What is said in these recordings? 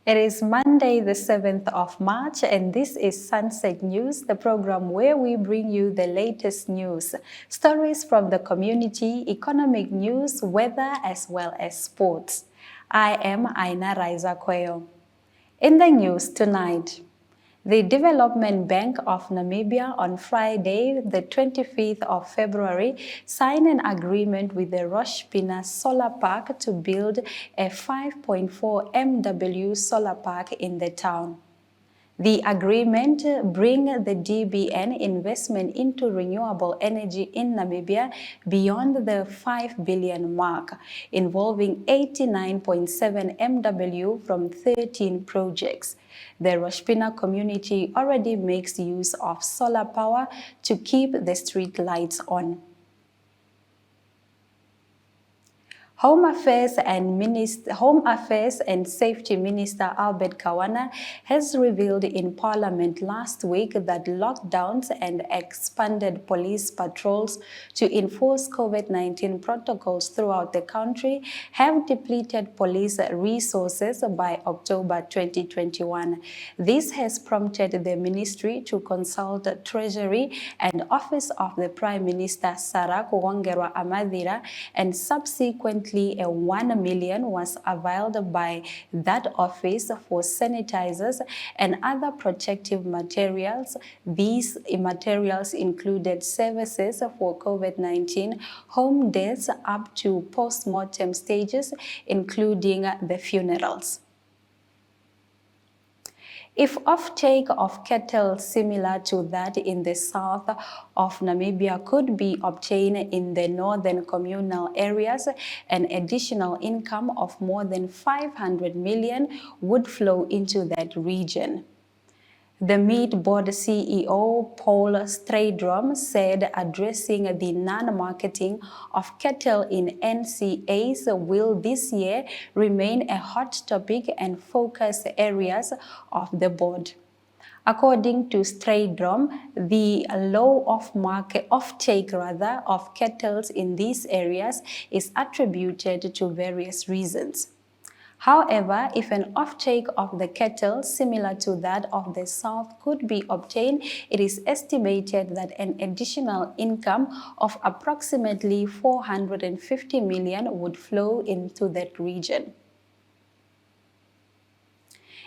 It is Monday, the 7th of March, and this is Sunset News, the program where we bring you the latest news, stories from the community, economic news, weather, as well as sports. I am Aina Raiza Kweo. In the news tonight, the Development Bank of Namibia on Friday, the 25th of February, signed an agreement with the Rushpina Solar Park to build a 5.4 MW solar park in the town. The agreement brings the DBN investment into renewable energy in Namibia beyond the 5 billion mark, involving 89.7 MW from 13 projects. The Rushpina community already makes use of solar power to keep the street lights on. Home Affairs and Safety Minister Albert Kawana has revealed in Parliament last week that lockdowns and expanded police patrols to enforce COVID-19 protocols throughout the country have depleted police resources by October 2021. This has prompted the ministry to consult Treasury and Office of the Prime Minister Sarah Kuwangerwa Amadira, and subsequently a 1 million was availed by that office for sanitizers and other protective materials. These materials included services for COVID-19, home deaths up to post-mortem stages, including the funerals. If offtake of cattle similar to that in the south of Namibia could be obtained in the northern communal areas, an additional income of more than 500 million would flow into that region. The Meat Board CEO, Paul Straydrom, said addressing the non-marketing of cattle in NCAs will this year remain a hot topic and focus areas of the board. According to Straydrom, the low offtake of cattle in these areas is attributed to various reasons. However, if an offtake of the cattle similar to that of the south could be obtained, it is estimated that an additional income of approximately 450 million would flow into that region.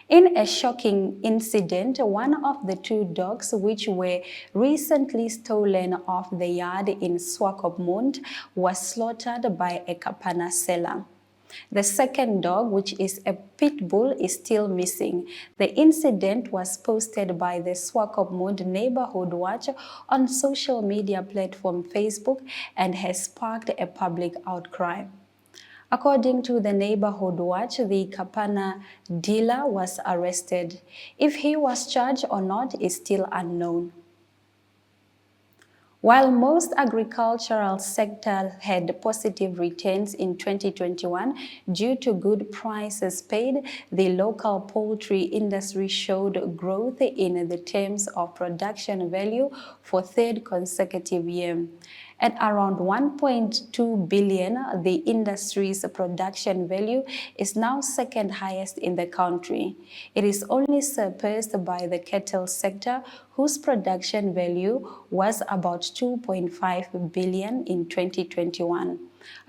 In a shocking incident, one of the two dogs which were recently stolen off the yard in Swakopmund was slaughtered by a Kapana seller. The second dog, which is a pit bull, is still missing. The incident was posted by the Swakopmund Neighborhood Watch on social media platform Facebook and has sparked a public outcry. According to the Neighborhood Watch, the Kapana dealer was arrested. If he was charged or not is still unknown. While most agricultural sectors had positive returns in 2021 due to good prices paid, the local poultry industry showed growth in the terms of production value for third consecutive year. At around 1.2 billion, the industry's production value is now second highest in the country. It is only surpassed by the cattle sector, whose production value was about 2.5 billion in 2021.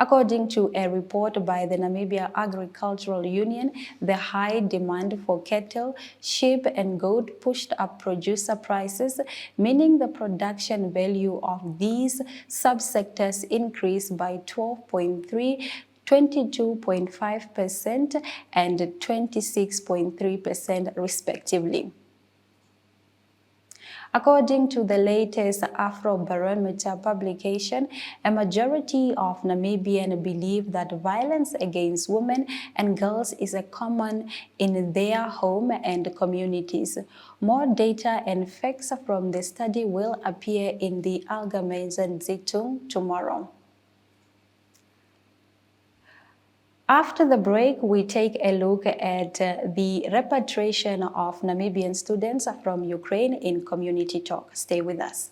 According to a report by the Namibia Agricultural Union, the high demand for cattle, sheep and goat pushed up producer prices, meaning the production value of these subsectors increased by 12.3%, 22.5% and 26.3% respectively. According to the latest Afrobarometer publication, a majority of Namibians believe that violence against women and girls is a common in their home and communities. More data and facts from the study will appear in the Allgemeine Zeitung tomorrow. After the break, we take a look at the repatriation of Namibian students from Ukraine in Community Talk. Stay with us.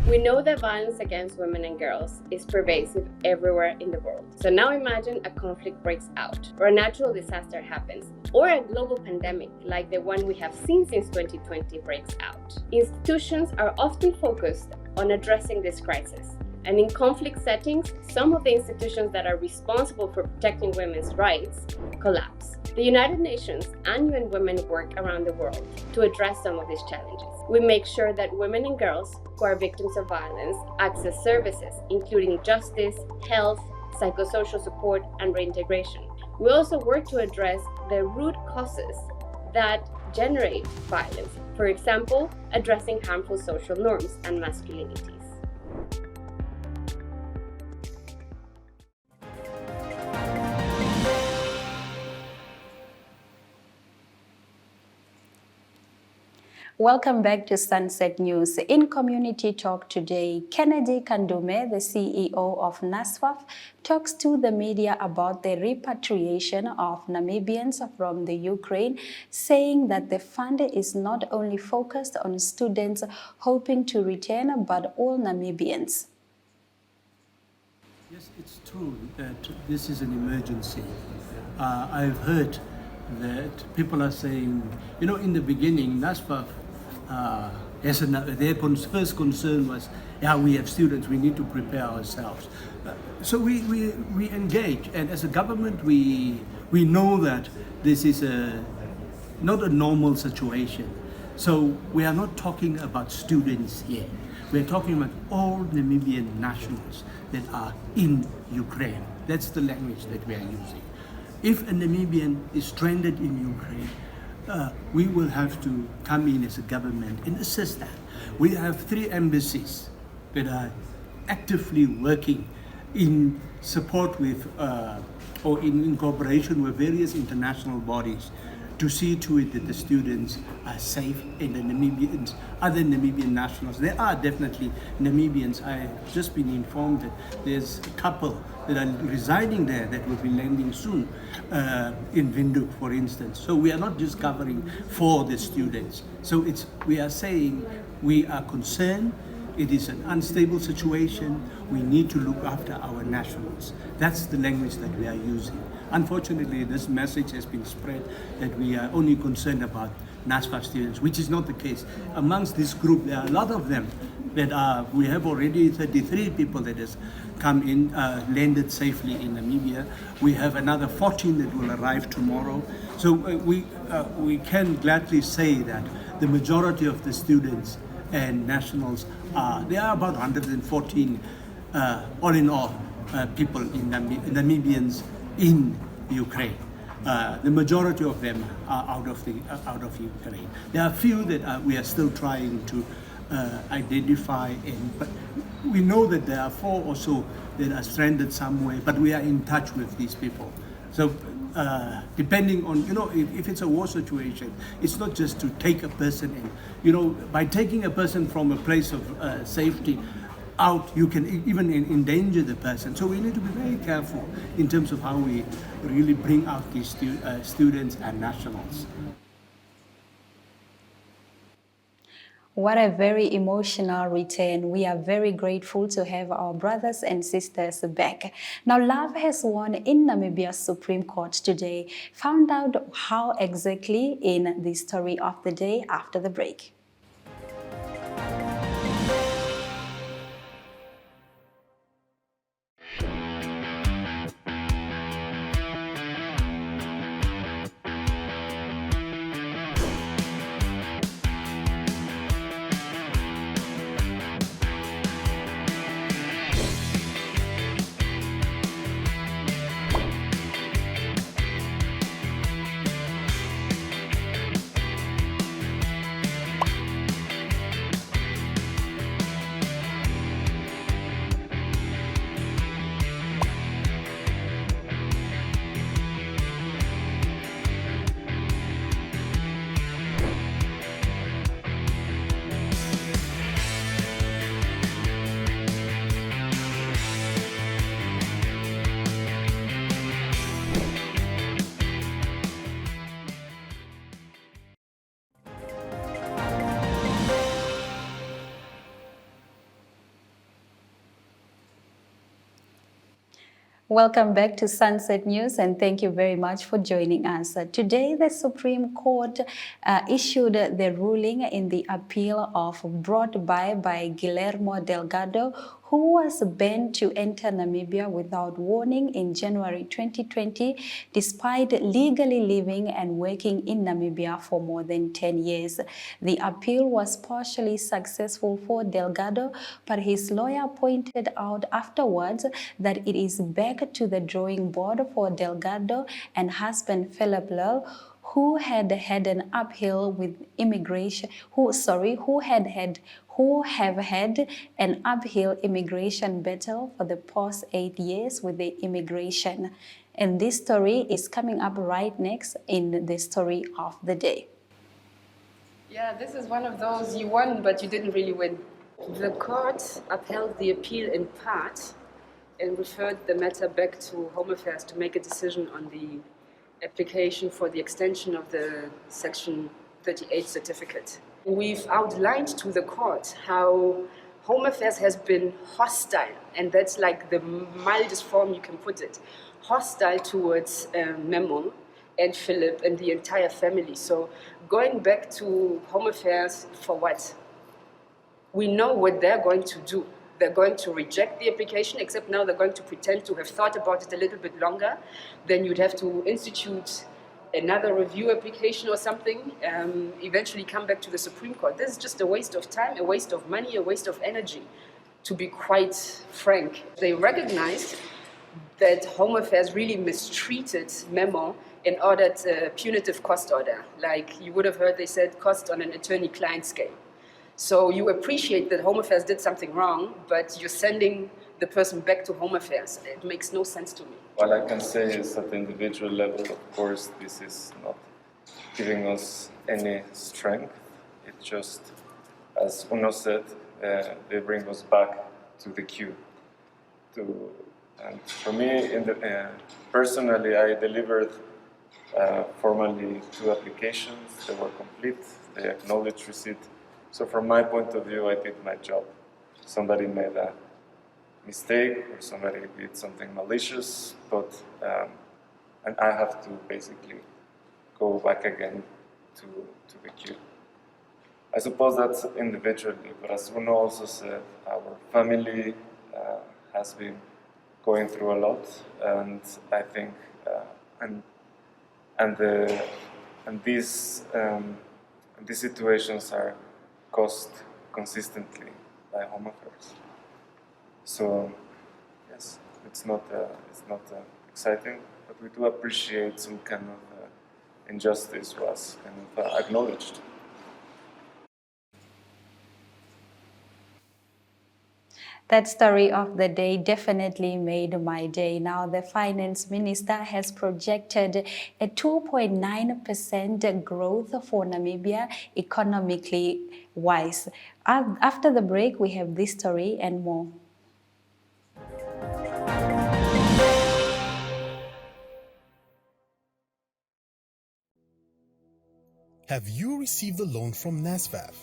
We know that violence against women and girls is pervasive everywhere in the world. So now imagine a conflict breaks out, or a natural disaster happens, or a global pandemic like the one we have seen since 2020 breaks out. Institutions are often focused on addressing this crisis. And in conflict settings, some of the institutions that are responsible for protecting women's rights collapse. The United Nations and UN Women work around the world to address some of these challenges. We make sure that women and girls who are victims of violence access services, including justice, health, psychosocial support, and reintegration. We also work to address the root causes that generate violence, for example, addressing harmful social norms and masculinities. Welcome back to Sunset News. In Community Talk today, Kennedy Kandume, the CEO of NASFAF, talks to the media about the repatriation of Namibians from the Ukraine, saying that the fund is not only focused on students hoping to return, but all Namibians. Yes, it's true that this is an emergency. I've heard that people are saying, in the beginning, NASFAF, their first concern was, we have students, we need to prepare ourselves. So we engage, and as a government, we know that this is not a normal situation. So we are not talking about students here. We're talking about all Namibian nationals that are in Ukraine. That's the language that we are using. If a Namibian is stranded in Ukraine, we will have to come in as a government and assist that. We have 3 embassies that are actively working in support with or in cooperation with various international bodies to see to it that the students are safe and the Namibians, other Namibian nationals. There are definitely Namibians. I've just been informed that there's a couple that are residing there that will be landing soon in Windhoek, for instance. So we are not just covering for the students. So we are saying we are concerned. It is an unstable situation. We need to look after our nationals. That's the language that we are using. Unfortunately, this message has been spread that we are only concerned about NASFAF students, which is not the case. Amongst this group, there are a lot of them that we have already 33 people that has come in, landed safely in Namibia. We have another 14 that will arrive tomorrow. So we can gladly say that the majority of the students and nationals there are about 114 all in all people in Namibians in Ukraine. The majority of them are out of Ukraine. There are a few that we are still trying to identify, but we know that there are 4 or so that are stranded somewhere, but we are in touch with these people. So depending on, if it's a war situation, it's not just to take a person in. By taking a person from a place of safety out, you can even endanger the person. So we need to be very careful in terms of how we really bring out these students and nationals. What a very emotional return. We are very grateful to have our brothers and sisters back. Now, love has won in Namibia's Supreme Court today. Found out how exactly in the story of the day after the break. Welcome back to Sunset News, and thank you very much for joining us. Today, the Supreme Court issued the ruling in the appeal brought by Guillermo Delgado, who was banned to enter Namibia without warning in January 2020, despite legally living and working in Namibia for more than 10 years. The appeal was partially successful for Delgado, but his lawyer pointed out afterwards that it is back to the drawing board for Delgado and husband Philip Lel, who have had an uphill immigration battle for the past 8 years with the immigration. And this story is coming up right next in the story of the day. Yeah, this is one of those you won, but you didn't really win. The court upheld the appeal in part and referred the matter back to Home Affairs to make a decision on the application for the extension of the Section 38 certificate. We've outlined to the court how Home Affairs has been hostile, and that's like the mildest form you can put it, hostile towards Memo and Philip and the entire family. So going back to Home Affairs for what? We know what they're going to do. They're going to reject the application, except now they're going to pretend to have thought about it a little bit longer. Then you'd have to institute another review application or something, eventually come back to the Supreme Court. This is just a waste of time, a waste of money, a waste of energy, to be quite frank. They recognized that Home Affairs really mistreated Memo and ordered a punitive cost order. Like you would have heard, they said cost on an attorney-client scale. So you appreciate that Home Affairs did something wrong, but you're sending the person back to Home Affairs. It makes no sense to me. What I can say is at the individual level, of course, this is not giving us any strength. It just, as Uno said, they bring us back to the queue. And for me, personally, I delivered formally 2 applications. They were complete. They acknowledged receipt. So from my point of view, I did my job. Somebody made a mistake or somebody did something malicious, but and I have to basically go back again to the queue. I suppose that's individually, but as Uno also said, our family has been going through a lot, and I think these situations are caused consistently by Home Affairs. So yes, it's not exciting, but we do appreciate some kind of injustice was kind of acknowledged. That story of the day definitely made my day. Now, the finance minister has projected a 2.9% growth for Namibia economically wise. After the break, we have this story and more. Have you received a loan from NSFAF?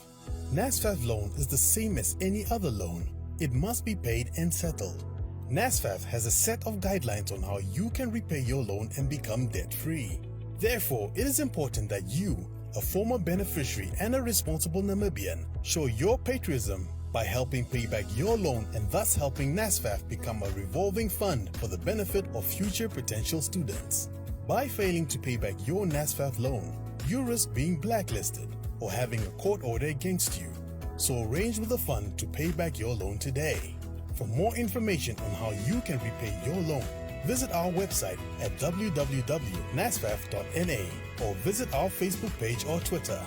NSFAF loan is the same as any other loan. It must be paid and settled. NSFAF has a set of guidelines on how you can repay your loan and become debt-free. Therefore, it is important that you, a former beneficiary and a responsible Namibian, show your patriotism by helping pay back your loan and thus helping NSFAF become a revolving fund for the benefit of future potential students. By failing to pay back your NSFAF loan, you risk being blacklisted or having a court order against you. So arrange with the fund to pay back your loan today. For more information on how you can repay your loan, visit our website at www.nasfaf.na or visit our Facebook page or Twitter.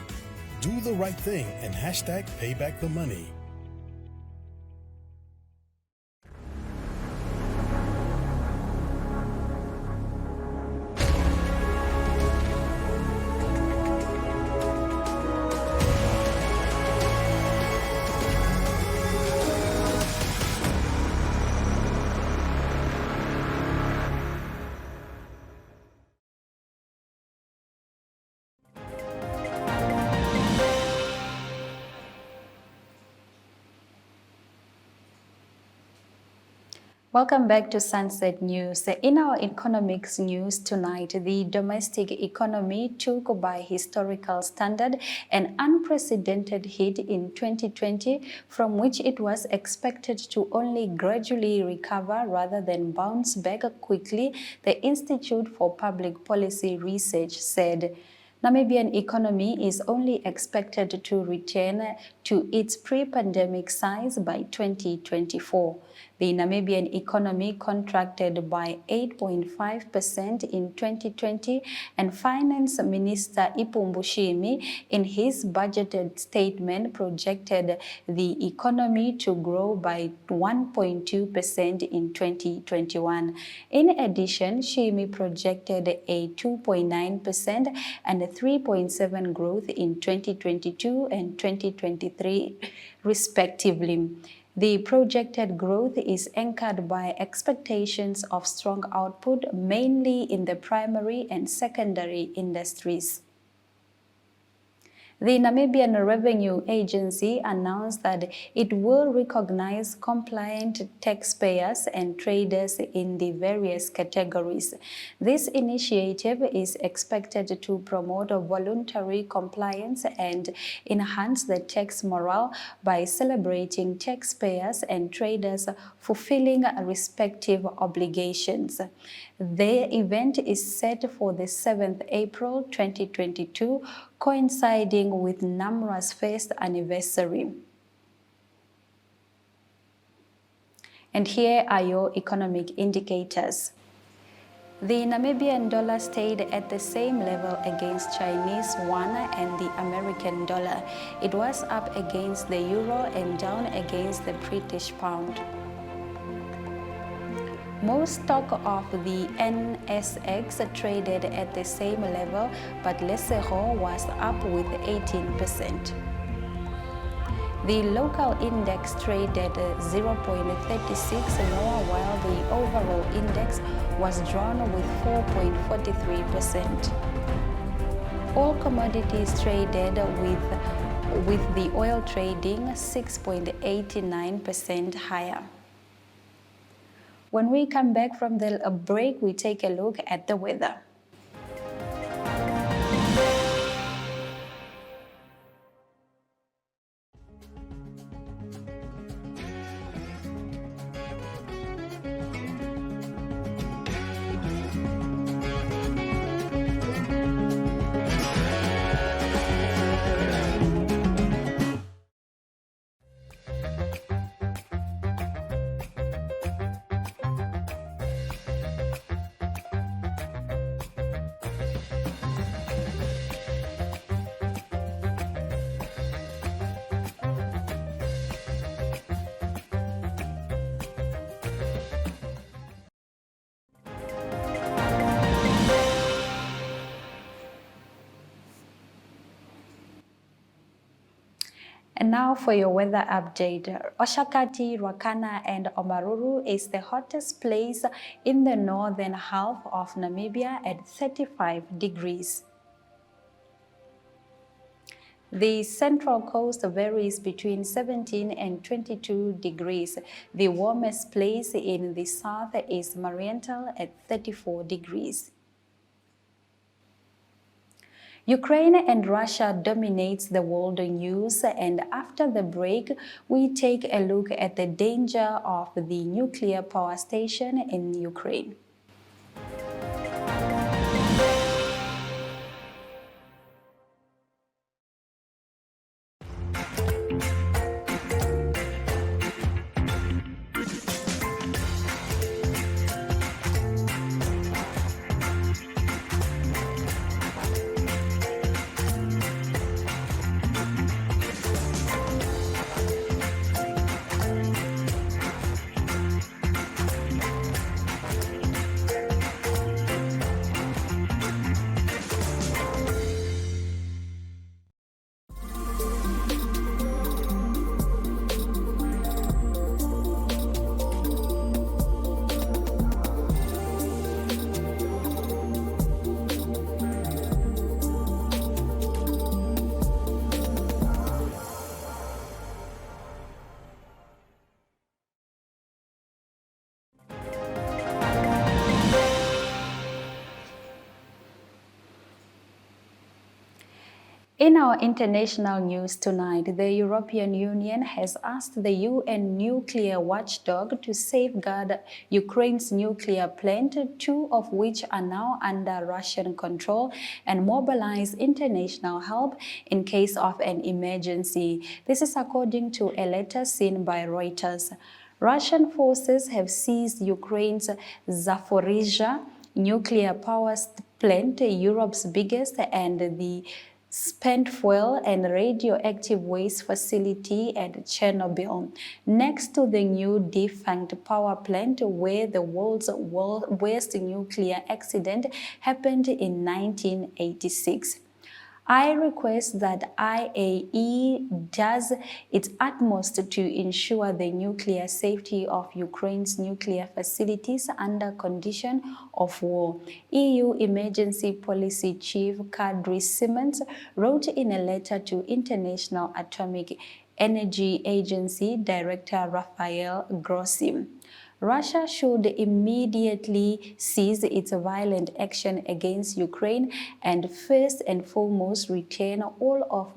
Do the right thing and hashtag payback the money. Welcome back to Sunset News. In our economics news tonight, the domestic economy took by historical standard an unprecedented hit in 2020, from which it was expected to only gradually recover rather than bounce back quickly, the Institute for Public Policy Research said. Namibian economy is only expected to return to its pre-pandemic size by 2024. The Namibian economy contracted by 8.5% in 2020, and Finance Minister Ipumbu Shimi, in his budgeted statement, projected the economy to grow by 1.2% in 2021. In addition, Shimi projected a 2.9% and a 3.7% growth in 2022 and 2023, respectively. The projected growth is anchored by expectations of strong output, mainly in the primary and secondary industries. The Namibian Revenue Agency announced that it will recognize compliant taxpayers and traders in the various categories. This initiative is expected to promote voluntary compliance and enhance the tax morale by celebrating taxpayers and traders fulfilling respective obligations. The event is set for the 7th April 2022, coinciding with NAMRA's first anniversary. And here are your economic indicators. The Namibian dollar stayed at the same level against Chinese yuan and the American dollar. It was up against the euro and down against the British pound. Most stock of the NSX traded at the same level, but Lesego was up with 18%. The local index traded 0.36 lower, while the overall index was drawn with 4.43%. All commodities traded with the oil trading 6.89% higher. When we come back from the break, we take a look at the weather. And now for your weather update. Oshakati, Ruacana and Omaruru is the hottest place in the northern half of Namibia at 35 degrees. The central coast varies between 17 and 22 degrees. The warmest place in the south is Mariental at 34 degrees. Ukraine and Russia dominates the world news, and after the break, we take a look at the danger of the nuclear power station in Ukraine. In our international news tonight, the European Union has asked the UN nuclear watchdog to safeguard Ukraine's nuclear plant, two of which are now under Russian control, and mobilize international help in case of an emergency. This is according to a letter seen by Reuters. Russian forces have seized Ukraine's Zaporizhzhia nuclear power plant, Europe's biggest, and the spent fuel and radioactive waste facility at Chernobyl, next to the new defunct power plant where the world's worst nuclear accident happened in 1986. I request that IAEA does its utmost to ensure the nuclear safety of Ukraine's nuclear facilities under condition of war. EU Emergency Policy Chief Kadri Simons wrote in a letter to International Atomic Energy Agency Director Rafael Grossi. Russia should immediately cease its violent action against Ukraine and first and foremost return all of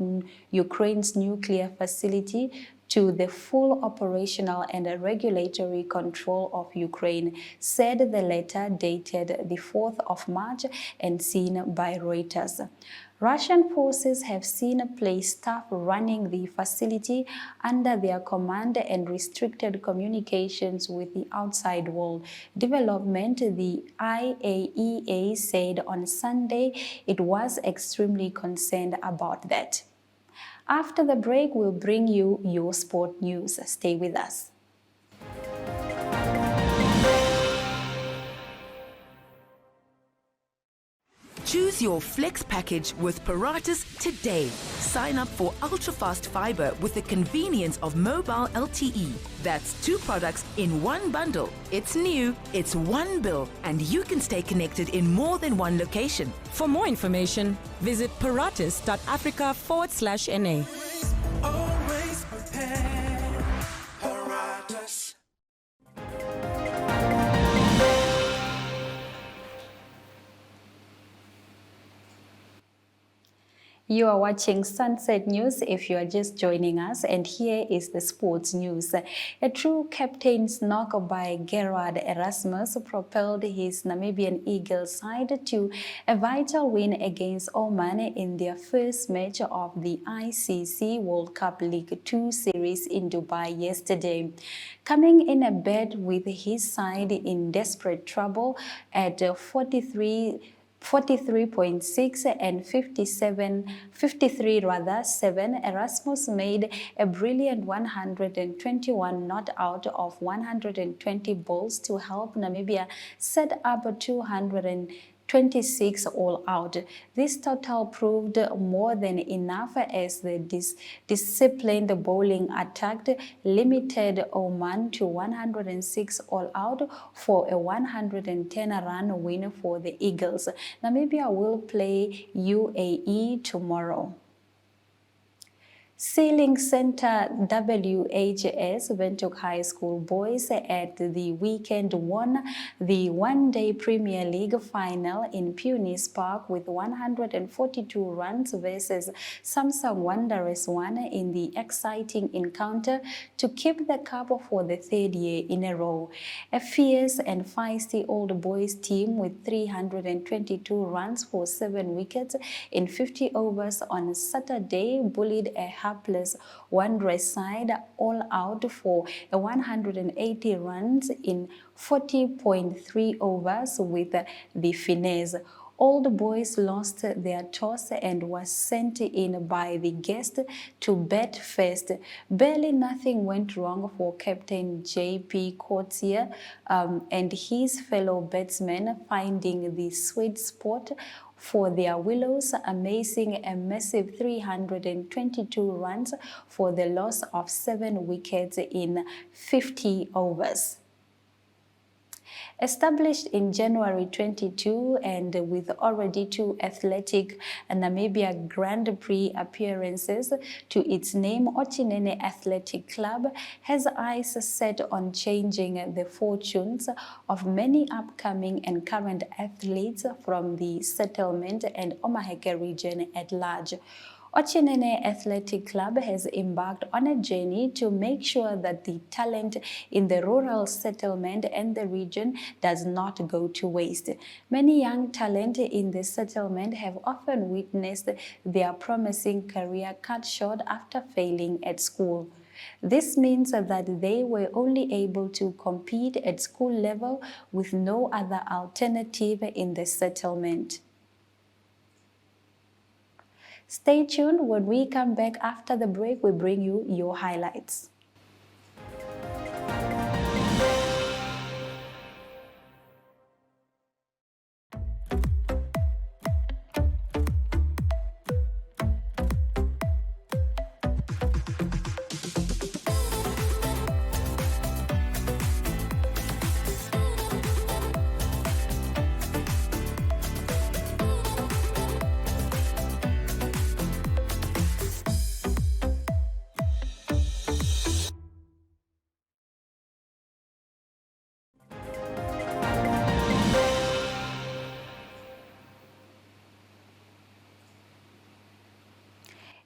Ukraine's nuclear facility to the full operational and regulatory control of Ukraine, said the letter dated the 4th of March and seen by Reuters. Russian forces have seen place staff running the facility under their command and restricted communications with the outside world. Development, the IAEA said on Sunday it was extremely concerned about that. After the break, we'll bring you your sport news. Stay with us. Choose your flex package with Paratus today. Sign up for ultra-fast fiber with the convenience of mobile LTE. That's 2 products in one bundle. It's new, it's one bill, and you can stay connected in more than one location. For more information, visit paratus.africa/NA. Always prepared. Paratus. You are watching Sunset News if you are just joining us, and here is the sports news. A true captain's knock by Gerard Erasmus propelled his Namibian Eagles side to a vital win against Oman in their first match of the ICC World Cup League 2 series in Dubai yesterday. Coming in a bed with his side in desperate trouble at 43.6 and 53 7, Erasmus made a brilliant 121 not out of 120 balls to help Namibia set up a 226 all out. This total proved more than enough as the disciplined bowling attack limited Oman to 106 all out for a 110-run win for the Eagles. Namibia will play UAE tomorrow. Sailing Center WHS Windhoek High School boys at the weekend won the one-day Premier League final in Punis Park with 142 runs versus Samsung Wanderers 1 in the exciting encounter to keep the cup for the 3rd year in a row. A fierce and feisty old boys team with 322 runs for 7 wickets in 50 overs on Saturday bullied a hapless Wanderers side all out for a 180 runs in 40.3 overs with the finesse. All the boys lost their toss and was sent in by the guest to bat first. Barely nothing went wrong for Captain J.P. Coetzee and his fellow batsmen finding the sweet spot for their Willows, amazing a massive 322 runs for the loss of 7 wickets in 50 overs. Established in January 22 and with already 2 athletic Namibia Grand Prix appearances to its name, Ochinene Athletic Club has eyes set on changing the fortunes of many upcoming and current athletes from the settlement and Omaheke region at large. Ochenene Athletic Club has embarked on a journey to make sure that the talent in the rural settlement and the region does not go to waste. Many young talent in the settlement have often witnessed their promising career cut short after failing at school. This means that they were only able to compete at school level with no other alternative in the settlement. Stay tuned. When we come back after the break, we bring you your highlights.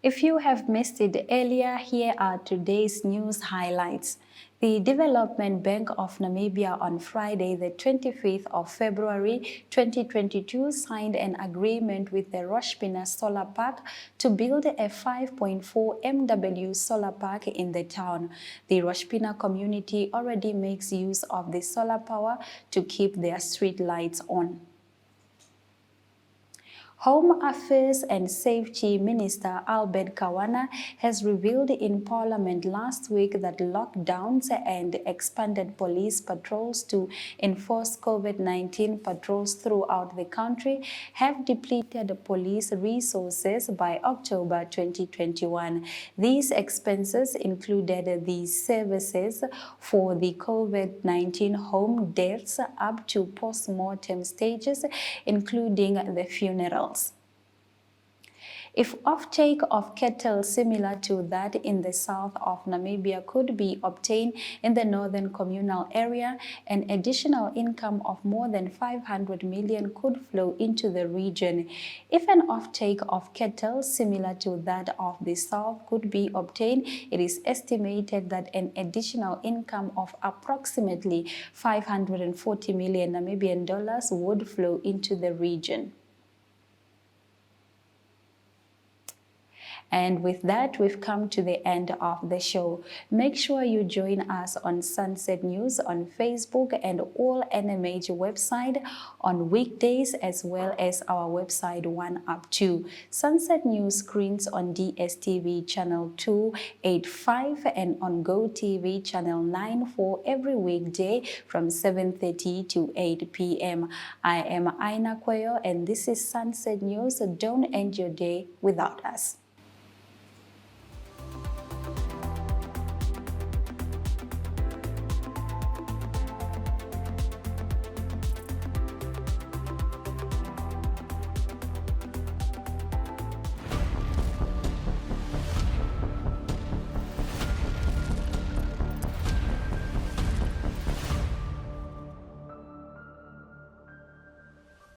If you have missed it earlier, here are today's news highlights. The Development Bank of Namibia on Friday, the 25th of February 2022, signed an agreement with the Roshpina Solar Park to build a 5.4 MW solar park in the town. The Roshpina community already makes use of the solar power to keep their street lights on. Home Affairs and Safety Minister Albert Kawana has revealed in Parliament last week that lockdowns and expanded police patrols to enforce COVID-19 patrols throughout the country have depleted police resources by October 2021. These expenses included the services for the COVID-19 home deaths up to post-mortem stages, including the funerals. If offtake of cattle similar to that in the south of Namibia could be obtained in the northern communal area, an additional income of more than 500 million could flow into the region. If an offtake of cattle similar to that of the south could be obtained, it is estimated that an additional income of approximately 540 million Namibian dollars would flow into the region. And with that, we've come to the end of the show. Make sure you join us on Sunset News on Facebook and all NMH website on weekdays, as well as our website 1up2. Sunset News screens on DSTV channel 285 and on GoTV channel 94 every weekday from 7:30 to 8 p.m. I am Aina Kweyo and this is Sunset News. Don't end your day without us.